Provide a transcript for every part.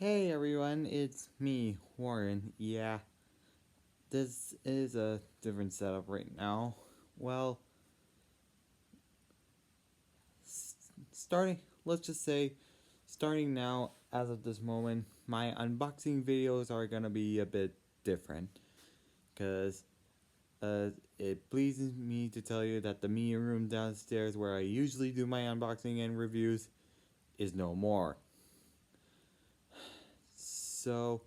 Hey everyone, it's me, Warren. Yeah, this is a different setup right now. Well, starting, let's just say, starting now, as of this moment, my unboxing videos are gonna be a bit different. Because it pleases me to tell you that the media room downstairs where I usually do my unboxing and reviews is no more. So,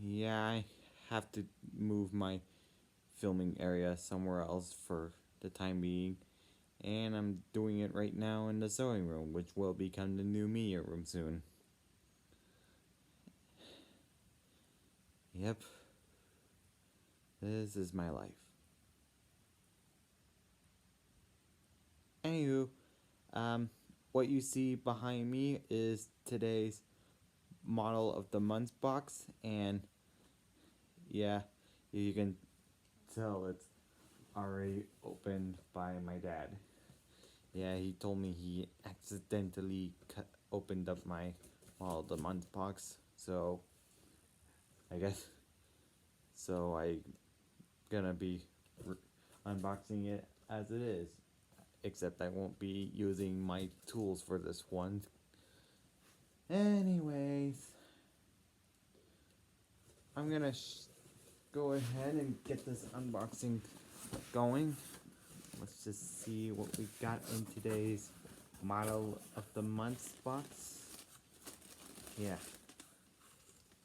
yeah, I have to move my filming area somewhere else for the time being, and I'm doing it right now in the sewing room, which will become the new media room soon. Yep, this is my life. Anywho, what you see behind me is today's model of the month box, and yeah, you can tell it's already opened by my dad. Yeah, he told me he accidentally opened up my model of the month box, so I guess I gonna be unboxing it as it is, except I won't be using my tools for this one. Anyways, I'm gonna go ahead and get this unboxing going. Let's just see what we got in today's model of the month box. Yeah.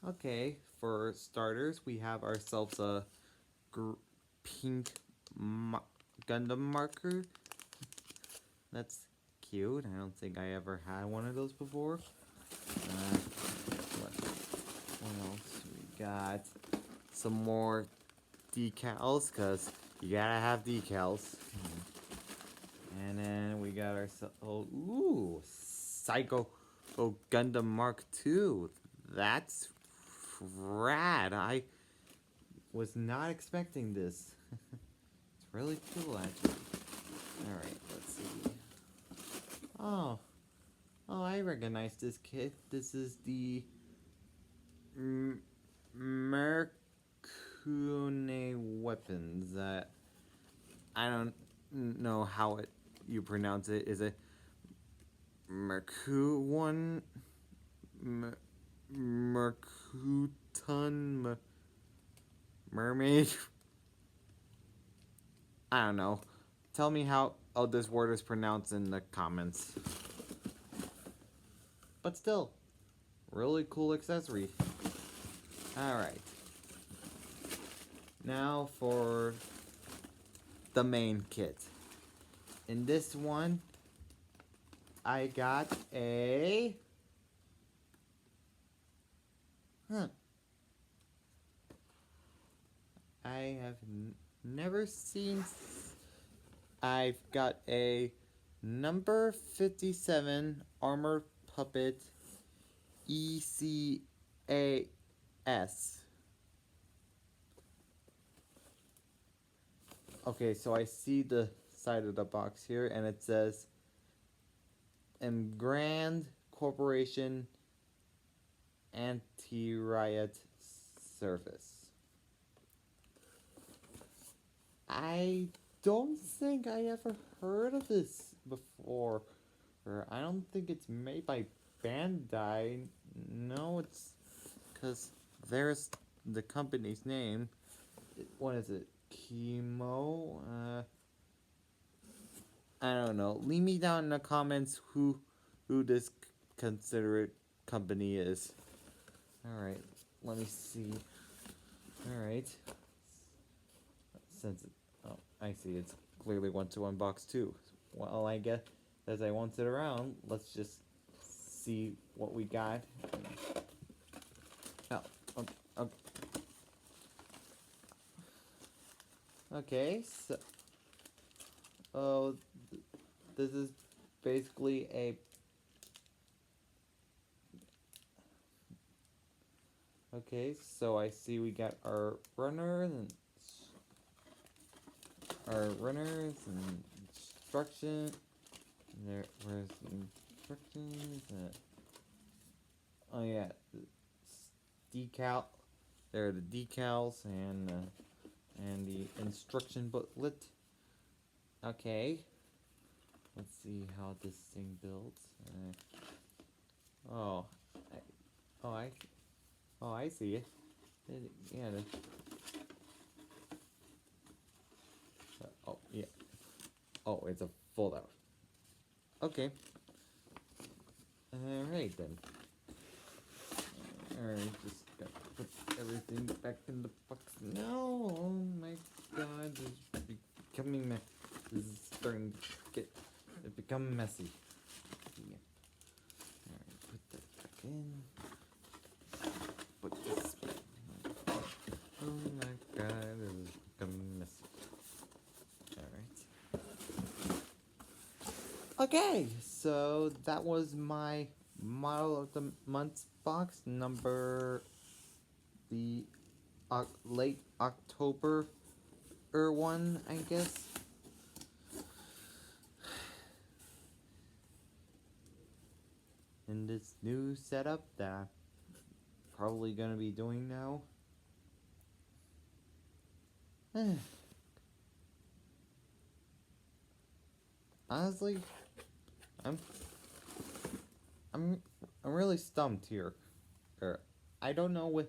Okay, for starters, we have ourselves a pink Gundam marker. That's cute. I don't think I ever had one of those before. What else? We got some more decals, because you gotta have decals. And then we got ourselves, Psycho Gundam Mark II. That's rad. I was not expecting this. It's really cool, actually. Alright, let's see. Oh, I recognize this kit. This is the Mercune weapons. I don't know how you pronounce it. Is it Mercu one? Mercuton? Mermaid? I don't know. Tell me how this word is pronounced in the comments. But still, really cool accessory. Alright. Now for the main kit. In this one, I got a... I have never seen... I've got a number 57 Armor Puppet ECAS. Okay, so I see the side of the box here, and it says Grand Corporation Anti-Riot Service. I don't think I ever heard of this before. Or I don't think it's made by Bandai. No, it's because there's the company's name. What is it? Chemo? I don't know. Leave me down in the comments who this considerate company is. Alright, let me see. Alright. Since I see it's clearly one to unbox too. Well, I guess as I once it around, let's just see what we got. Oh, okay, so this is basically a so I see we got our runners and instruction. Where's the instructions? Oh yeah, decal. There are the decals and the instruction booklet. Okay, let's see how this thing builds. Oh, I, oh I, oh I see it. Yeah. Oh yeah. Oh, it's a fold out. Okay. All right then. Alright, just gotta put everything back in the box. No! Oh my god, this is becoming messy. This is starting to become messy. Yeah. Alright, put that back in. Put this back. Oh my god, this is becoming messy. Alright. Okay, so that was my model of the month box number the late October one, I guess. In this new setup that I'm probably gonna be doing now. Honestly, I'm I'm I'm really stumped here. I don't know which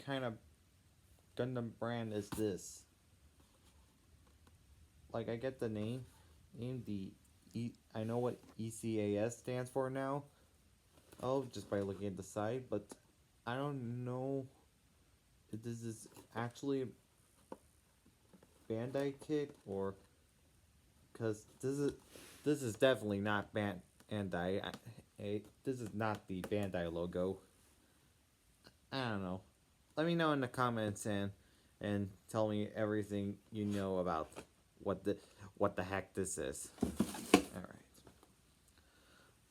kind of Gundam brand is this. Like I get the name, I know what ECAS stands for now. Oh, just by looking at the side, but I don't know if this is actually a Bandai kit or because this is definitely not Bandai. This is not the Bandai logo. I don't know. Let me know in the comments and tell me everything you know about what the heck this is. All right.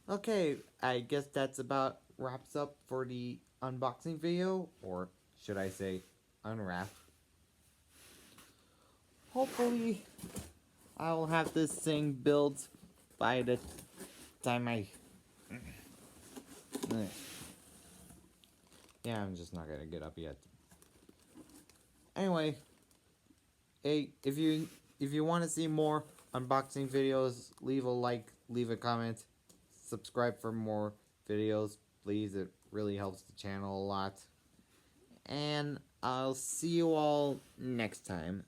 Okay, I guess that's about wraps up for the unboxing video, or should I say unwrap. Hopefully I'll have this thing built by the time I yeah, I'm just not gonna get up yet. Anyway, hey, if you want to see more unboxing videos, leave a like, leave a comment, subscribe for more videos, please. It really helps the channel a lot. And I'll see you all next time.